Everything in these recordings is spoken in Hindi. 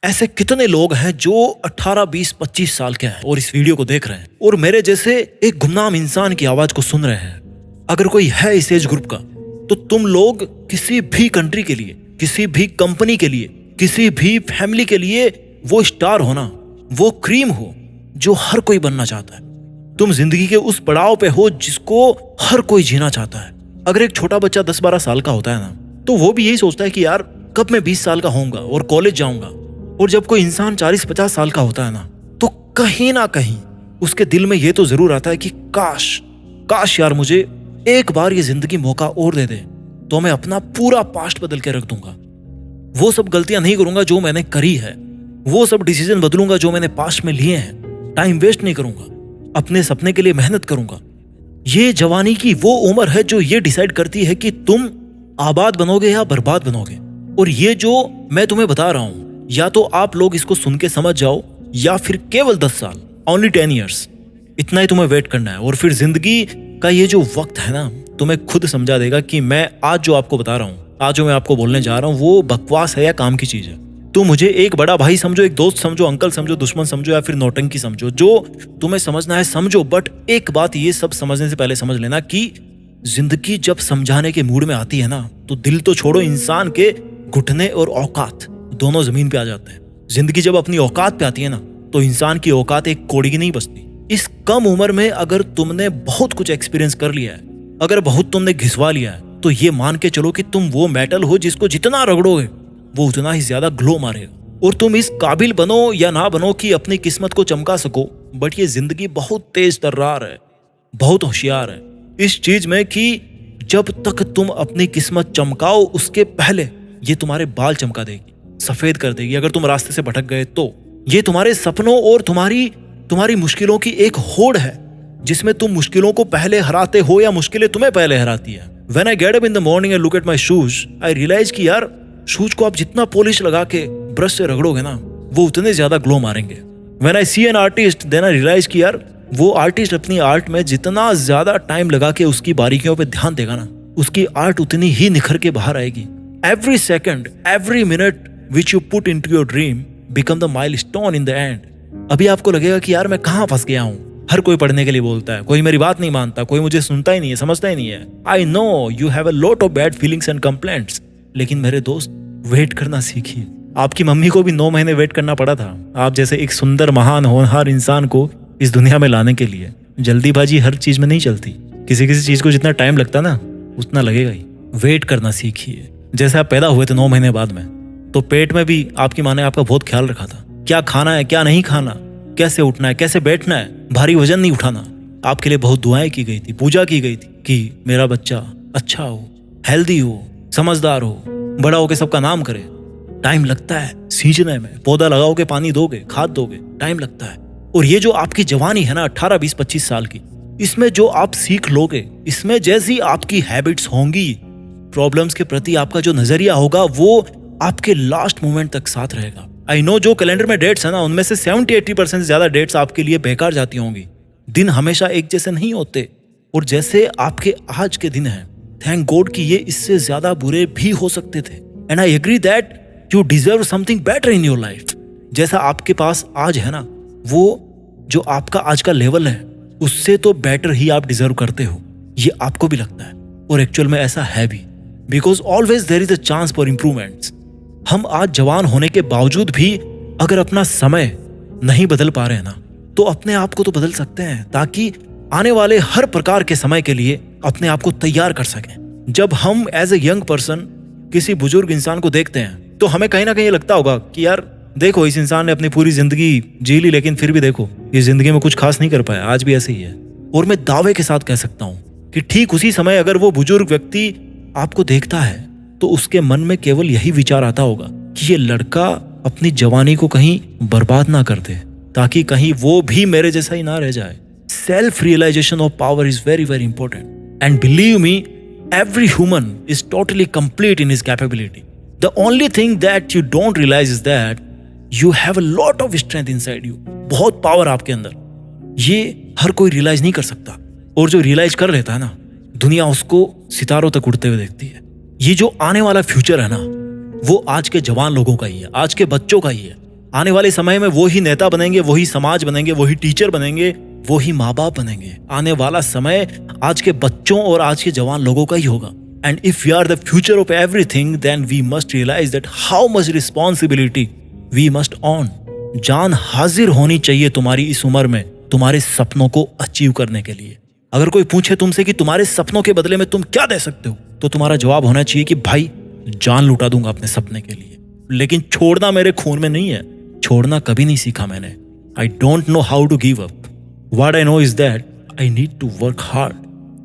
ऐसे कितने लोग हैं जो 18, 20, 25 साल के हैं और इस वीडियो को देख रहे हैं और मेरे जैसे एक गुमनाम इंसान की आवाज को सुन रहे हैं। अगर कोई है इस एज ग्रुप का, तो तुम लोग किसी भी कंट्री के लिए, किसी भी कंपनी के लिए, किसी भी फैमिली के लिए वो स्टार हो ना, वो क्रीम हो जो हर कोई बनना चाहता है। तुम जिंदगी के उस पड़ाव पे हो जिसको हर कोई जीना चाहता है। अगर एक छोटा बच्चा 10-12 साल का होता है ना, तो वो भी यही सोचता है कि यार कब मैं 20 साल का होऊंगा और कॉलेज जाऊंगा। और जब कोई इंसान 40-50 साल का होता है ना, तो कहीं ना कहीं उसके दिल में ये तो जरूर आता है कि काश यार मुझे एक बार ये जिंदगी मौका और दे दे, तो मैं अपना पूरा पास्ट बदल के रख दूंगा। वो सब गलतियां नहीं करूंगा जो मैंने करी है, वो सब डिसीजन बदलूंगा जो मैंने पास्ट में लिए हैं। टाइम वेस्ट नहीं करूंगा, अपने सपने के लिए मेहनत करूंगा। ये जवानी की वो उम्र है जो ये डिसाइड करती है कि तुम आबाद बनोगे या बर्बाद बनोगे। और ये जो मैं तुम्हें बता रहा हूं, या तो आप लोग इसको सुन के समझ जाओ, या फिर केवल 10 साल, ओनली 10 ईयर्स, इतना ही तुम्हें वेट करना है। और फिर जिंदगी का ये जो वक्त है ना, तुम्हें खुद समझा देगा कि मैं आज जो आपको बता रहा हूँ, आज जो मैं आपको बोलने जा रहा हूँ, वो बकवास है या काम की चीज है। तो मुझे एक बड़ा भाई समझो, एक दोस्त समझो, अंकल समझो, दुश्मन समझो, या फिर नौटंकी समझो, जो तुम्हें समझना है समझो। बट एक बात ये सब समझने से पहले समझ लेना कि जिंदगी जब समझाने के मूड में आती है ना, तो दिल तो छोड़ो, इंसान के घुटने और औकात दोनों जमीन पे आ जाते हैं। जिंदगी जब अपनी औकात पे आती है ना, तो इंसान की औकात एक कोड़ी की नहीं बचती। इस कम उम्र में अगर तुमने बहुत कुछ एक्सपीरियंस कर लिया है, अगर बहुत तुमने घिसवा लिया है, तो ये मान के चलो कि तुम वो मेटल हो जिसको जितना रगड़ोगे वो उतना ही ज्यादा ग्लो मारेगा। और तुम इस काबिल बनो या ना बनो कि अपनी किस्मत को चमका सको, बट ये जिंदगी बहुत तेज तर्रार है, बहुत होशियार है इस चीज में कि जब तक तुम अपनी किस्मत चमकाओ, उसके पहले ये तुम्हारे बाल चमका देगी, सफेद कर देगी। अगर तुम रास्ते से भटक गए तो ये तुम्हारे सपनों और तुम्हारी मुश्किलों की एक होड़ है, जिसमें तुम मुश्किलों को पहले हराते हो या मुश्किलें तुम्हें पहले हराती है। When I get up in the morning and look at my shoes, I realize कि यार शूज को आप जितना पॉलिश लगा के ब्रश से रगड़ोगे ना, वो उतने ज्यादा ग्लो मारेंगे। When I see an artist, then I realize कि यार वो आर्टिस्ट अपनी आर्ट में जितना ज्यादा टाइम लगा के उसकी बारीकियों पे ध्यान देगा ना, उसकी आर्ट उतनी ही निखर के बाहर आएगी। Every second, every minute which you put into your dream become the milestone in the end. अभी आपको लगेगा कि यार मैं कहाँ फंस गया हूँ। हर कोई पढ़ने के लिए बोलता है, कोई मेरी बात नहीं मानता, कोई मुझे सुनता ही नहीं है, समझता ही नहीं है। I know you have a lot of bad feelings and complaints, लेकिन मेरे दोस्त वेट करना सीखिए। आपकी मम्मी को भी 9 महीने वेट करना पड़ा था आप जैसे एक सुंदर, महान, होनहार इंसान को इस दुनिया में लाने के लिए। जल्दीबाजी हर चीज में नहीं चलती, किसी चीज को जितना टाइम लगता ना, उतना लगेगा ही। वेट करना सीखिए। जैसे आप पैदा हुए थे 9 महीने बाद में, तो पेट में भी आपकी माँ ने आपका बहुत ख्याल रखा था, क्या खाना है, क्या नहीं खाना, कैसे उठना है, कैसे बैठना है, भारी वजन नहीं उठाना। आपके लिए बहुत दुआएं की गई थी, पूजा की गई थी कि मेरा बच्चा अच्छा हो, हेल्दी हो, समझदार हो, बड़ा होके सबका नाम करे। टाइम लगता है सींचने में, पौधा लगाओगे, पानी दोगे, खाद दोगे, टाइम लगता है। और ये जो आपकी जवानी है ना, 18, 20, 25 साल की, इसमें जो आप सीख लोगे, इसमें जैसी आपकी हैबिट्स होंगी, प्रॉब्लम्स के प्रति आपका जो नजरिया होगा, वो आपके लास्ट मोमेंट तक साथ रहेगा। आई नो जो कैलेंडर में डेट्स है ना, उनमें से 70-80% ज्यादा डेट्स आपके लिए बेकार जाती होंगी। दिन हमेशा एक जैसे नहीं होते, और जैसे आपके आज के दिन हैं, थैंक गॉड कि ये इससे ज्यादा बुरे भी हो सकते थे। And I agree that you deserve something better in your life. जैसा आपके पास आज है ना, वो जो आपका आज का लेवल है, उससे तो बेटर ही आप डिजर्व करते हो, ये आपको भी लगता है। और एक्चुअल में ऐसा है भी, because always there is a chance for improvements. हम आज जवान होने के बावजूद भी अगर अपना समय नहीं बदल पा रहे हैं ना, तो अपने आप को तो बदल सकते हैं, ताकि आने वाले हर प्रकार के समय के लिए अपने आप को तैयार कर सकें। जब हम एज ए यंग पर्सन किसी बुजुर्ग इंसान को देखते हैं, तो हमें कहीं ना कहीं लगता होगा कि यार देखो, इस इंसान ने अपनी पूरी जिंदगी जी ली, लेकिन फिर भी देखो ये जिंदगी में कुछ खास नहीं कर पाया, आज भी ऐसे ही है। और मैं दावे के साथ कह सकता हूँ कि ठीक उसी समय अगर वो बुजुर्ग व्यक्ति आपको देखता है, तो उसके मन में केवल यही विचार आता होगा कि ये लड़का अपनी जवानी को कहीं बर्बाद ना कर दे, ताकि कहीं वो भी मेरे जैसा ही ना रह जाए। Self realisation of power is very very important, and believe me, every human is totally complete in his capability. The only thing that you don't realise is that you have a lot of strength inside you. बहुत पावर आपके अंदर, ये हर कोई रियलाइज नहीं कर सकता, और जो रियलाइज कर लेता है ना, दुनिया उसको सितारों तक उड़ते हुए देखती है। ये जो आने वाला फ्यूचर है ना, वो आज के जवान लोगों का ही है, आज के बच्चों का ही है। आने वाले समय में वो ही नेता बनेंगे, वही समाज बनेंगे, वही टीचर बनेंगे, वो ही माँ बाप बनेंगे। आने वाला समय आज के बच्चों और आज के जवान लोगों का ही होगा। And if we are the future of everything, then we must realise that how much responsibility we must on. जान हाजिर होनी चाहिए तुम्हारी इस उम्र में तुम्हारे सपनों को अचीव करने के लिए। अगर कोई पूछे तुमसे कि तुम्हारे सपनों के बदले में तुम क्या दे सकते हो, तो तुम्हारा जवाब होना चाहिए कि भाई जान लुटा दूंगा अपने सपने के लिए, लेकिन छोड़ना मेरे खून में नहीं है। छोड़ना कभी नहीं सीखा मैंने। I don't know how to give up. What I know is that I need to work hard.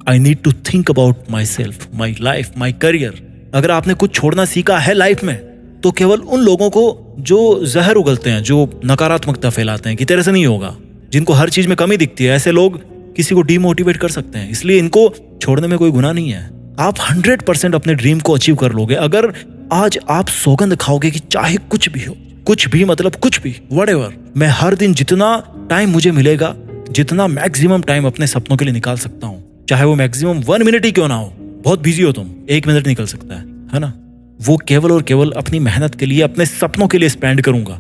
I need to think about myself, my life, my career. अगर आपने कुछ छोड़ना सीखा है लाइफ में, तो केवल उन लोगों को जो जहर उगलते हैं, जो नकारात्मकता फैलाते हैं कि तेरे से नहीं होगा, जिनको हर चीज में कमी दिखती है, ऐसे लोग किसी को डीमोटिवेट कर सकते हैं। इसलिए इनको छोड़ने में कोई गुनाह नहीं है। आप 100% अपने ड्रीम को अचीव कर लोगे अगर आज आप सौगंध खाओगे कि चाहे कुछ भी हो, कुछ भी मतलब कुछ भी, व्हाटएवर, मैं हर दिन जितना टाइम मुझे मिलेगा, जितना मैक्सिमम टाइम अपने सपनों के लिए निकाल सकता हूँ, चाहे वो मैक्सिमम 1 मिनट ही क्यों ना हो। बहुत बिजी हो तुम, 1 मिनट निकल सकता है ना, वो केवल और केवल अपनी मेहनत के लिए, अपने सपनों के लिए स्पेंड करूंगा।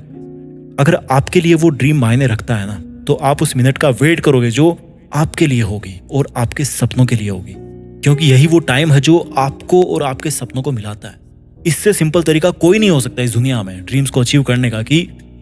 अगर आपके लिए वो ड्रीम मायने रखता है ना, तो आप उस मिनट का वेट करोगे जो आपके लिए होगी और आपके सपनों के लिए होगी, क्योंकि यही वो टाइम है जो आपको और आपके सपनों को मिलाता है। इससे सिंपल तरीका कोई नहीं हो सकता इस दुनिया में ड्रीम्स को अचीव करने का कि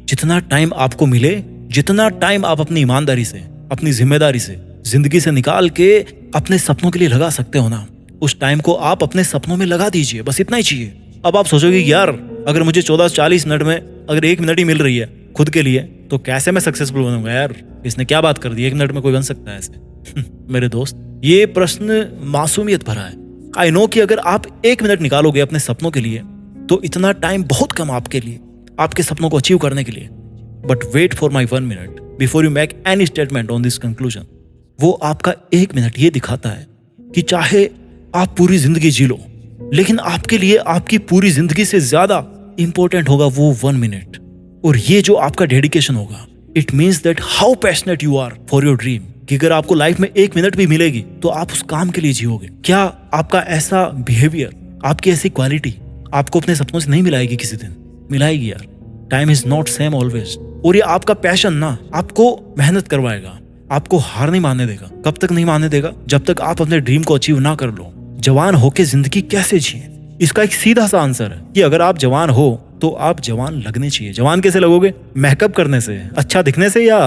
जितना टाइम आपको मिले, जितना टाइम आप अपनी ईमानदारी से, अपनी जिम्मेदारी से, जिंदगी से निकाल के अपने सपनों के लिए लगा सकते हो ना, उस टाइम को आप अपने सपनों में लगा दीजिए। बस इतना ही चाहिए। अब आप सोचोगे कि यार अगर मुझे 14 से 40 मिनट में अगर 1 मिनट ही मिल रही है खुद के लिए, तो कैसे मैं सक्सेसफुल बनूंगा यार, इसने क्या बात कर दी, 1 मिनट में कोई बन सकता है ऐसे? मेरे दोस्त, ये प्रश्न मासूमियत भरा है। आई नो कि अगर आप 1 मिनट निकालोगे अपने सपनों के लिए, तो इतना टाइम बहुत कम आपके लिए, आपके सपनों को अचीव करने के लिए। But wait for my 1 minute before you make any statement on this conclusion. वो आपका 1 मिनट ये दिखाता है कि चाहे आप पूरी जिंदगी जी लो, लेकिन आपके लिए आपकी पूरी जिंदगी से ज्यादा इंपॉर्टेंट होगा वो 1 मिनट। और ये जो आपका डेडिकेशन होगा, it means that how passionate you are for your dream, कि अगर आपको लाइफ में 1 मिनट भी मिलेगी तो आप उस काम के लिए जियोगे। क्या आपका ऐसा बिहेवियर, आपकी ऐसी क्वालिटी आपको अपने सपनों से नहीं मिलाएगी? किसी दिन मिलाएगी यार। Time is not same always. और ये आपका पैशन ना आपको मेहनत करवाएगा, आपको हार नहीं मानने देगा। कब तक नहीं मानने देगा? जब तक आप अपने ड्रीम को अचीव ना कर लो। जवान होके जिंदगी कैसे जिए, इसका एक सीधा सा आंसर है कि अगर आप जवान हो तो आप जवान लगने चाहिए। जवान कैसे लगोगे? मेकअप करने से, अच्छा दिखने से, या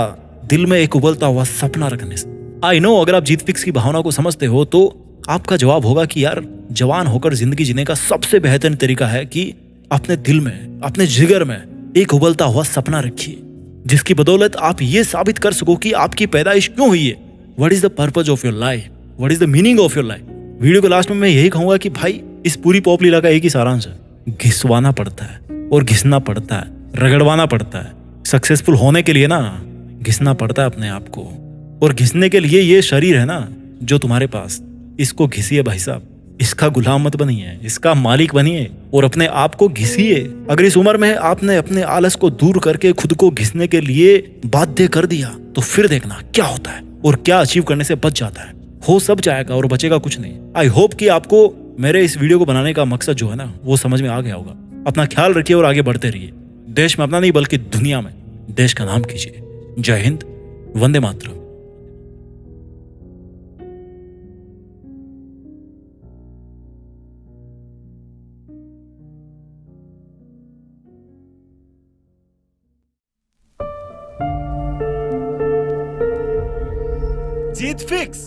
दिल में एक उबलता हुआ सपना रखने से। आई नो अगर आप जीत फिक्स की भावना को समझते हो तो आपका जवाब होगा कि यार जवान होकर जिंदगी जीने का सबसे बेहतरीन तरीका है कि अपने दिल में, अपने जिगर में एक उबलता हुआ सपना रखिए, जिसकी बदौलत आप ये साबित कर सको कि आपकी पैदाइश क्यों हुई है। What is the purpose of your life, what is the meaning of your life. Video के लास्ट में मैं यही कहूंगा कि भाई इस पूरी पॉप लीला का एक ही सारांश है, घिसवाना पड़ता है और घिसना पड़ता है, रगड़वाना पड़ता है। सक्सेसफुल होने के लिए ना घिसना पड़ता है अपने आप को, और घिसने के लिए ये शरीर है ना जो तुम्हारे पास, इसको घिसिए भाई साहब। इसका गुलाम मत बनिए, इसका मालिक बनिए और अपने आप को घिसिए। अगर इस उम्र में आपने अपने आलस को दूर करके खुद को घिसने के लिए बाध्य कर दिया, तो फिर देखना क्या होता है और क्या अचीव करने से बच जाता है। हो सब जाएगा और बचेगा कुछ नहीं। आई होप कि आपको मेरे इस वीडियो को बनाने का मकसद जो है ना वो समझ में आ गया होगा। अपना ख्याल रखिए और आगे बढ़ते रहिए। देश में अपना नहीं बल्कि दुनिया में देश का नाम कीजिए। जय हिंद, वंदे मातरम। जीत फिक्स।